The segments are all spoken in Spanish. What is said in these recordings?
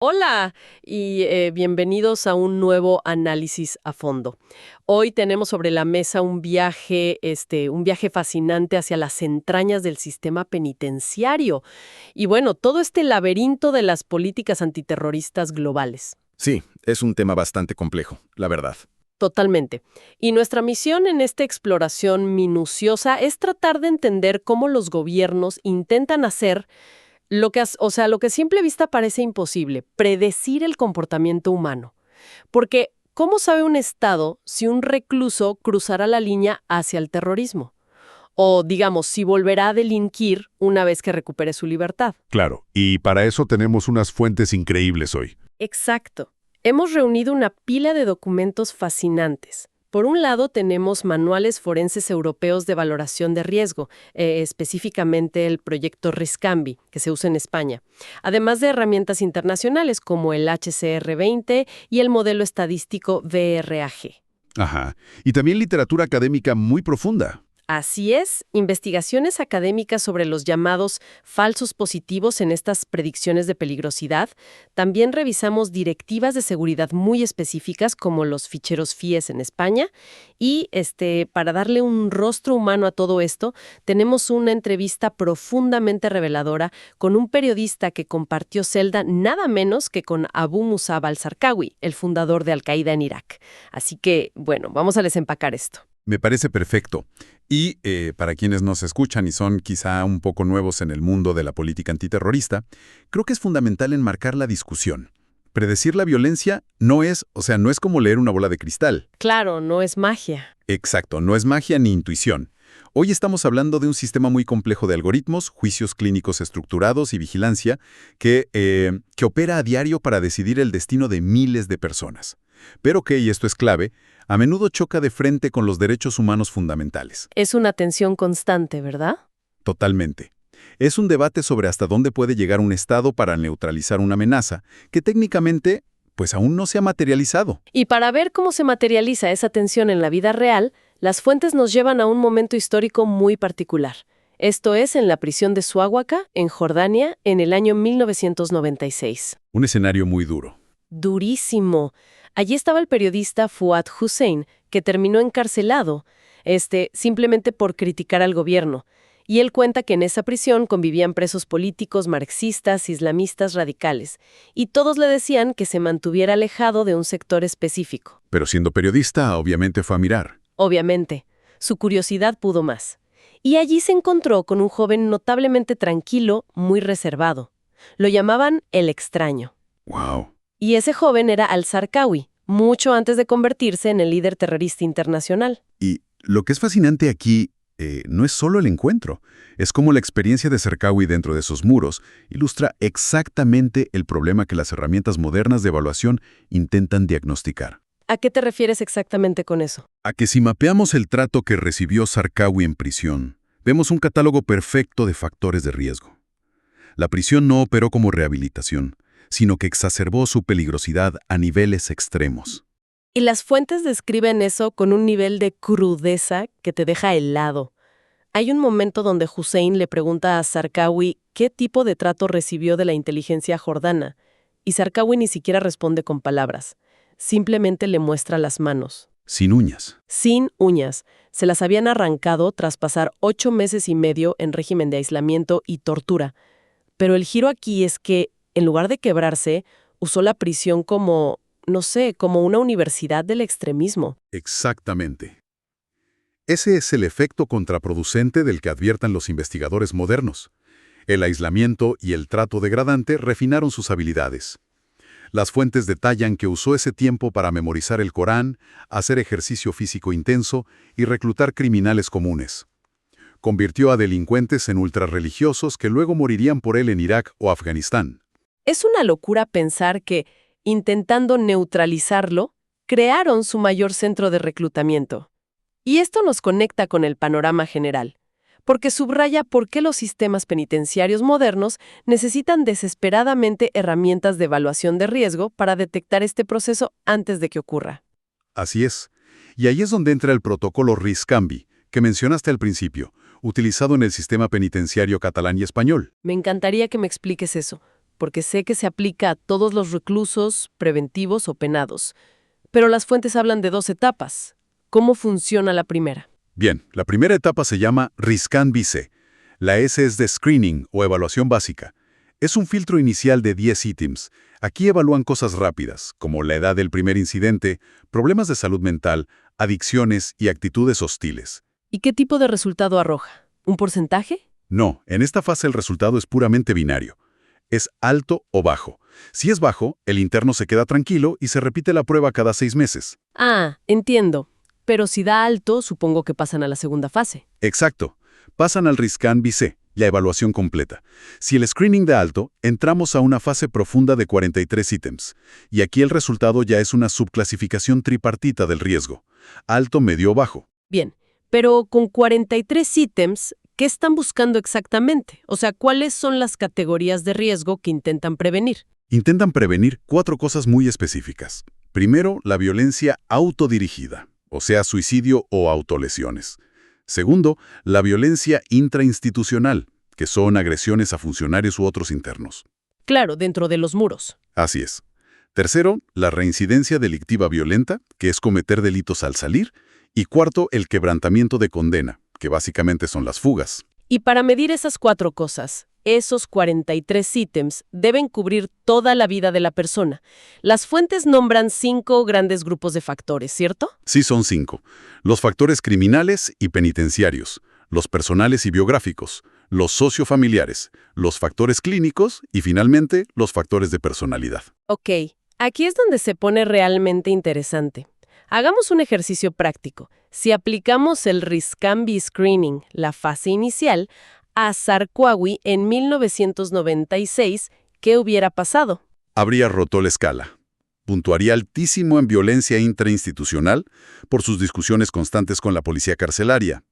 Hola y bienvenidos a un nuevo análisis a fondo. Hoy tenemos sobre la mesa un viaje fascinante hacia las entrañas del sistema penitenciario y bueno, todo este laberinto de las políticas antiterroristas globales. Sí, es un tema bastante complejo, la verdad. Totalmente. Y nuestra misión en esta exploración minuciosa es tratar de entender cómo los gobiernos intentan hacer lo que a simple vista parece imposible, predecir el comportamiento humano. Porque, ¿cómo sabe un Estado si un recluso cruzará la línea hacia el terrorismo? O, digamos, si volverá a delinquir una vez que recupere su libertad. Claro, y para eso tenemos unas fuentes increíbles hoy. Exacto. Hemos reunido una pila de documentos fascinantes. Por un lado, tenemos manuales forenses europeos de valoración de riesgo, específicamente el proyecto Riscambi, que se usa en España, además de herramientas internacionales como el HCR20 y el modelo estadístico VRAG. Ajá. Y también literatura académica muy profunda. Así es, investigaciones académicas sobre los llamados falsos positivos en estas predicciones de peligrosidad. También revisamos directivas de seguridad muy específicas como los ficheros FIES en España. Y para darle un rostro humano a todo esto, tenemos una entrevista profundamente reveladora con un periodista que compartió celda nada menos que con Abu Musab al-Zarqawi, el fundador de Al-Qaeda en Irak. Así que, bueno, vamos a desempacar esto. Me parece perfecto. Y para quienes nos escuchan y son quizá un poco nuevos en el mundo de la política antiterrorista, creo que es fundamental enmarcar la discusión. Predecir la violencia no es como leer una bola de cristal. Claro, no es magia. Exacto, no es magia ni intuición. Hoy estamos hablando de un sistema muy complejo de algoritmos, juicios clínicos estructurados y vigilancia que opera a diario para decidir el destino de miles de personas. Pero que, y esto es clave, a menudo choca de frente con los derechos humanos fundamentales. Es una tensión constante, ¿verdad? Totalmente. Es un debate sobre hasta dónde puede llegar un Estado para neutralizar una amenaza que técnicamente, pues aún no se ha materializado. Y para ver cómo se materializa esa tensión en la vida real, las fuentes nos llevan a un momento histórico muy particular. Esto es en la prisión de Suawaca, en Jordania, en el año 1996. Un escenario muy duro. Durísimo. Allí estaba el periodista Fuad Hussein, que terminó encarcelado, simplemente por criticar al gobierno. Y él cuenta que en esa prisión convivían presos políticos, marxistas, islamistas radicales, y todos le decían que se mantuviera alejado de un sector específico. Pero siendo periodista, obviamente fue a mirar. Obviamente, su curiosidad pudo más. Y allí se encontró con un joven notablemente tranquilo, muy reservado. Lo llamaban el extraño. ¡Wow! Y ese joven era al-Zarqawi, mucho antes de convertirse en el líder terrorista internacional. Y lo que es fascinante aquí no es solo el encuentro, es como la experiencia de Zarqawi dentro de esos muros ilustra exactamente el problema que las herramientas modernas de evaluación intentan diagnosticar. ¿A qué te refieres exactamente con eso? A que si mapeamos el trato que recibió Zarqawi en prisión, vemos un catálogo perfecto de factores de riesgo. La prisión no operó como rehabilitación, sino que exacerbó su peligrosidad a niveles extremos. Y las fuentes describen eso con un nivel de crudeza que te deja helado. Hay un momento donde Hussein le pregunta a Zarqawi qué tipo de trato recibió de la inteligencia jordana, y Zarqawi ni siquiera responde con palabras. Simplemente le muestra las manos. Sin uñas. Sin uñas. Se las habían arrancado tras pasar 8 meses y medio en régimen de aislamiento y tortura. Pero el giro aquí es que, en lugar de quebrarse, usó la prisión como, no sé, como una universidad del extremismo. Exactamente. Ese es el efecto contraproducente del que adviertan los investigadores modernos. El aislamiento y el trato degradante refinaron sus habilidades. Las fuentes detallan que usó ese tiempo para memorizar el Corán, hacer ejercicio físico intenso y reclutar criminales comunes. Convirtió a delincuentes en ultrarreligiosos que luego morirían por él en Irak o Afganistán. Es una locura pensar que, intentando neutralizarlo, crearon su mayor centro de reclutamiento. Y esto nos conecta con el panorama general, porque subraya por qué los sistemas penitenciarios modernos necesitan desesperadamente herramientas de evaluación de riesgo para detectar este proceso antes de que ocurra. Así es. Y ahí es donde entra el protocolo Riscambi, que mencionaste al principio, utilizado en el sistema penitenciario catalán y español. Me encantaría que me expliques eso. porque sé que se aplica a todos los reclusos, preventivos o penados. Pero las fuentes hablan de 2 etapas. ¿Cómo funciona la primera? Bien, la primera etapa se llama RISCAN-BICE. La S es de Screening o Evaluación Básica. Es un filtro inicial de 10 ítems. Aquí evalúan cosas rápidas, como la edad del primer incidente, problemas de salud mental, adicciones y actitudes hostiles. ¿Y qué tipo de resultado arroja? ¿Un porcentaje? No, en esta fase el resultado es puramente binario. Es alto o bajo. Si es bajo, el interno se queda tranquilo y se repite la prueba cada 6 meses. Ah, entiendo. Pero si da alto, supongo que pasan a la segunda fase. Exacto. Pasan al RISCAN-BICE, la evaluación completa. Si el screening da alto, entramos a una fase profunda de 43 ítems. Y aquí el resultado ya es una subclasificación tripartita del riesgo. Alto, medio o bajo. Bien, pero con 43 ítems, ¿qué están buscando exactamente? O sea, ¿cuáles son las categorías de riesgo que intentan prevenir? Intentan prevenir 4 cosas muy específicas. Primero, la violencia autodirigida, o sea, suicidio o autolesiones. Segundo, la violencia intrainstitucional, que son agresiones a funcionarios u otros internos. Claro, dentro de los muros. Así es. Tercero, la reincidencia delictiva violenta, que es cometer delitos al salir. Y cuarto, el quebrantamiento de condena, que básicamente son las fugas. Y para medir esas 4 cosas, esos 43 ítems deben cubrir toda la vida de la persona. Las fuentes nombran 5 grandes grupos de factores, ¿cierto? Sí, son 5. Los factores criminales y penitenciarios, los personales y biográficos, los sociofamiliares, los factores clínicos y, finalmente, los factores de personalidad. Ok, aquí es donde se pone realmente interesante. Hagamos un ejercicio práctico. Si aplicamos el RISCAN-B Screening, la fase inicial, a Zarqawi en 1996, ¿qué hubiera pasado? Habría roto la escala. Puntuaría altísimo en violencia intrainstitucional por sus discusiones constantes con la policía carcelaria.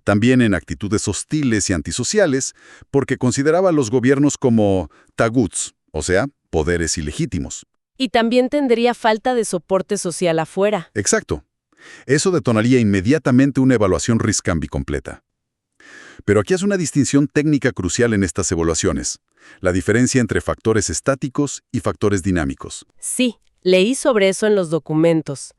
También en actitudes hostiles y antisociales, porque consideraba a los gobiernos como taguts, o sea, poderes ilegítimos. Y también tendría falta de soporte social afuera. Exacto. Eso detonaría inmediatamente una evaluación RISCAN-B completa. Pero aquí hace una distinción técnica crucial en estas evaluaciones, la diferencia entre factores estáticos y factores dinámicos. Sí, leí sobre eso en los documentos.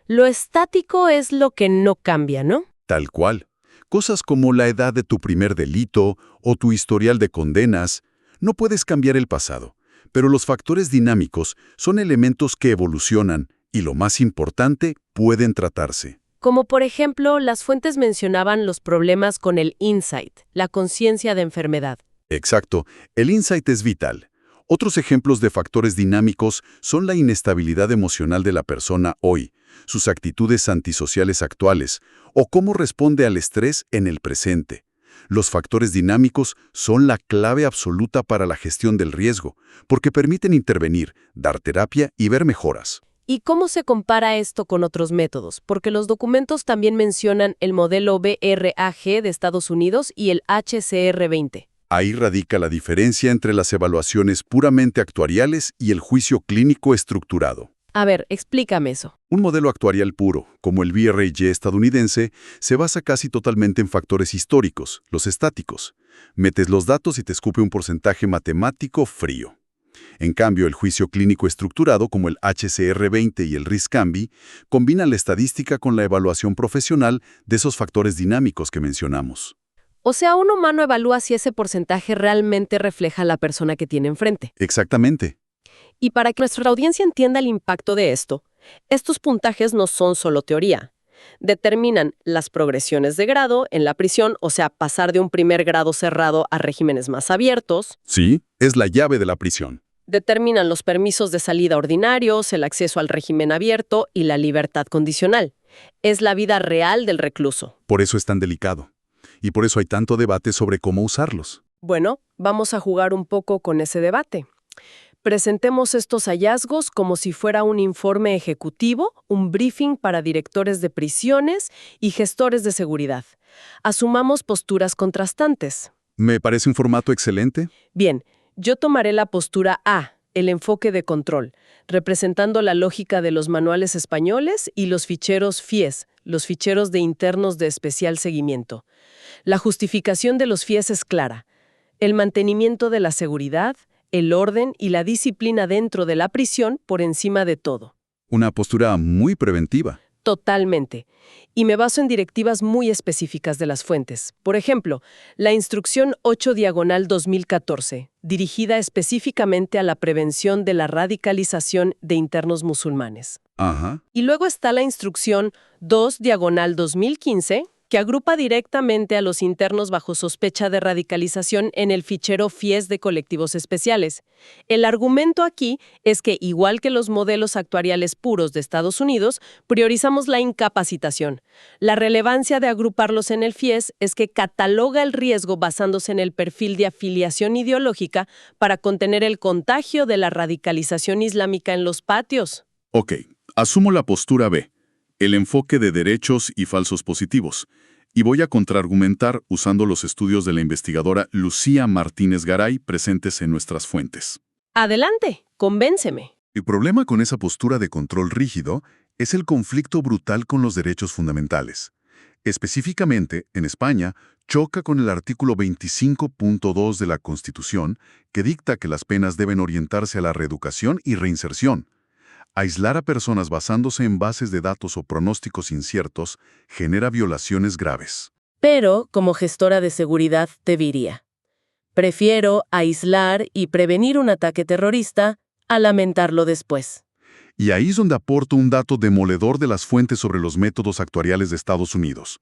Lo estático es lo que no cambia, ¿no? Tal cual. Cosas como la edad de tu primer delito o tu historial de condenas, no puedes cambiar el pasado, pero los factores dinámicos son elementos que evolucionan y, lo más importante, pueden tratarse. Como por ejemplo, las fuentes mencionaban los problemas con el insight, la conciencia de enfermedad. Exacto, el insight es vital. Otros ejemplos de factores dinámicos son la inestabilidad emocional de la persona hoy, sus actitudes antisociales actuales o cómo responde al estrés en el presente. Los factores dinámicos son la clave absoluta para la gestión del riesgo, porque permiten intervenir, dar terapia y ver mejoras. ¿Y cómo se compara esto con otros métodos? Porque los documentos también mencionan el modelo BRAG de Estados Unidos y el HCR20. Ahí radica la diferencia entre las evaluaciones puramente actuariales y el juicio clínico estructurado. A ver, explícame eso. Un modelo actuarial puro, como el BRAG estadounidense, se basa casi totalmente en factores históricos, los estáticos. Metes los datos y te escupe un porcentaje matemático frío. En cambio, el juicio clínico estructurado, como el HCR20 y el RISCAN-B, combina la estadística con la evaluación profesional de esos factores dinámicos que mencionamos. O sea, un humano evalúa si ese porcentaje realmente refleja a la persona que tiene enfrente. Exactamente. Y para que nuestra audiencia entienda el impacto de esto, estos puntajes no son solo teoría. Determinan las progresiones de grado en la prisión, o sea, pasar de un primer grado cerrado a regímenes más abiertos. Sí, es la llave de la prisión. Determinan los permisos de salida ordinarios, el acceso al régimen abierto y la libertad condicional. Es la vida real del recluso. Por eso es tan delicado. Y por eso hay tanto debate sobre cómo usarlos. Bueno, vamos a jugar un poco con ese debate. Presentemos estos hallazgos como si fuera un informe ejecutivo, un briefing para directores de prisiones y gestores de seguridad. Asumamos posturas contrastantes. Me parece un formato excelente. Bien, yo tomaré la postura A, el enfoque de control, representando la lógica de los manuales españoles y los ficheros FIES, los ficheros de internos de especial seguimiento. La justificación de los FIES es clara. El mantenimiento de la seguridad, el orden y la disciplina dentro de la prisión por encima de todo. Una postura muy preventiva. Totalmente. Y me baso en directivas muy específicas de las fuentes. Por ejemplo, la Instrucción 8/2014, dirigida específicamente a la prevención de la radicalización de internos musulmanes. Ajá. Y luego está la Instrucción 2/2015, que agrupa directamente a los internos bajo sospecha de radicalización en el fichero FIES de colectivos especiales. El argumento aquí es que, igual que los modelos actuariales puros de Estados Unidos, priorizamos la incapacitación. La relevancia de agruparlos en el FIES es que cataloga el riesgo basándose en el perfil de afiliación ideológica para contener el contagio de la radicalización islámica en los patios. Ok, asumo la postura B, el enfoque de derechos y falsos positivos, y voy a contraargumentar usando los estudios de la investigadora Lucía Martínez Garay presentes en nuestras fuentes. Adelante, convénceme. El problema con esa postura de control rígido es el conflicto brutal con los derechos fundamentales. Específicamente, en España, choca con el artículo 25.2 de la Constitución, que dicta que las penas deben orientarse a la reeducación y reinserción. Aislar a personas basándose en bases de datos o pronósticos inciertos genera violaciones graves. Pero, como gestora de seguridad, te diría, prefiero aislar y prevenir un ataque terrorista a lamentarlo después. Y ahí es donde aporto un dato demoledor de las fuentes sobre los métodos actuariales de Estados Unidos.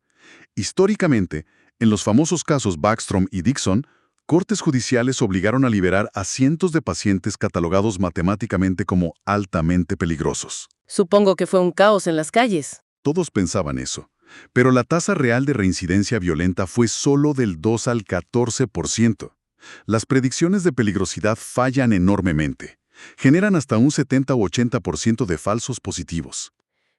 Históricamente, en los famosos casos Backstrom y Dixon, cortes judiciales obligaron a liberar a cientos de pacientes catalogados matemáticamente como altamente peligrosos. Supongo que fue un caos en las calles. Todos pensaban eso, pero la tasa real de reincidencia violenta fue solo del 2 al 14%. Las predicciones de peligrosidad fallan enormemente. Generan hasta un 70 u 80% de falsos positivos.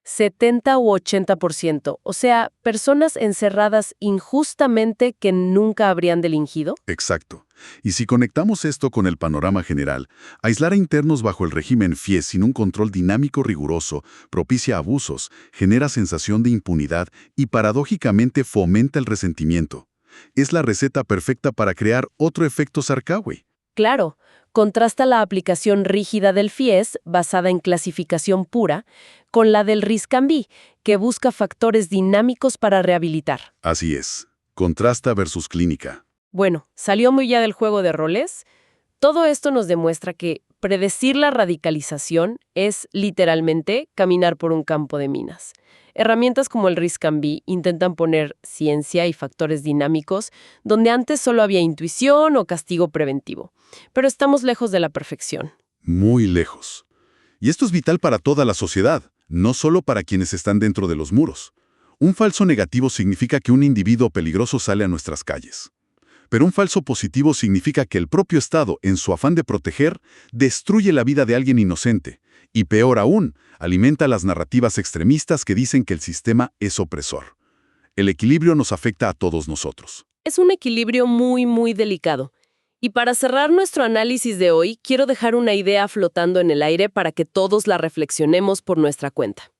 70 u 80%, o sea, personas encerradas injustamente que nunca habrían delinquido. Exacto. Y si conectamos esto con el panorama general, aislar a internos bajo el régimen FIES sin un control dinámico riguroso propicia abusos, genera sensación de impunidad y paradójicamente fomenta el resentimiento. Es la receta perfecta para crear otro efecto Sarkawi. Claro, contrasta la aplicación rígida del FIES, basada en clasificación pura, con la del RISC-CAMBI, que busca factores dinámicos para rehabilitar. Así es. Contrasta versus clínica. Bueno, ¿salió muy ya del juego de roles? Todo esto nos demuestra que predecir la radicalización es, literalmente, caminar por un campo de minas. Herramientas como el RISC-CAMBI intentan poner ciencia y factores dinámicos donde antes solo había intuición o castigo preventivo. Pero estamos lejos de la perfección. Muy lejos. Y esto es vital para toda la sociedad, no solo para quienes están dentro de los muros. Un falso negativo significa que un individuo peligroso sale a nuestras calles. Pero un falso positivo significa que el propio Estado, en su afán de proteger, destruye la vida de alguien inocente. Y peor aún, alimenta las narrativas extremistas que dicen que el sistema es opresor. El equilibrio nos afecta a todos nosotros. Es un equilibrio muy, muy delicado. Y para cerrar nuestro análisis de hoy, quiero dejar una idea flotando en el aire para que todos la reflexionemos por nuestra cuenta.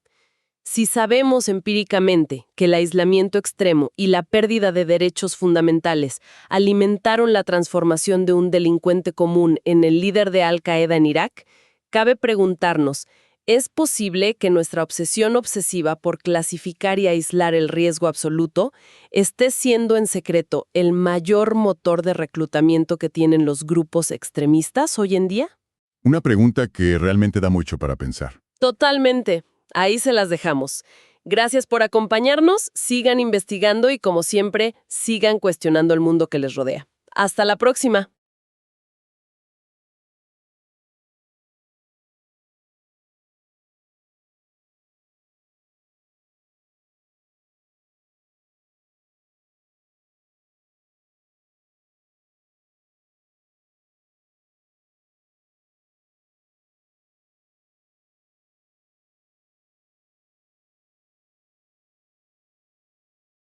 Si sabemos empíricamente que el aislamiento extremo y la pérdida de derechos fundamentales alimentaron la transformación de un delincuente común en el líder de Al-Qaeda en Irak, cabe preguntarnos, ¿es posible que nuestra obsesión obsesiva por clasificar y aislar el riesgo absoluto esté siendo en secreto el mayor motor de reclutamiento que tienen los grupos extremistas hoy en día? Una pregunta que realmente da mucho para pensar. Totalmente. Ahí se las dejamos. Gracias por acompañarnos, sigan investigando y, como siempre, sigan cuestionando el mundo que les rodea. ¡Hasta la próxima!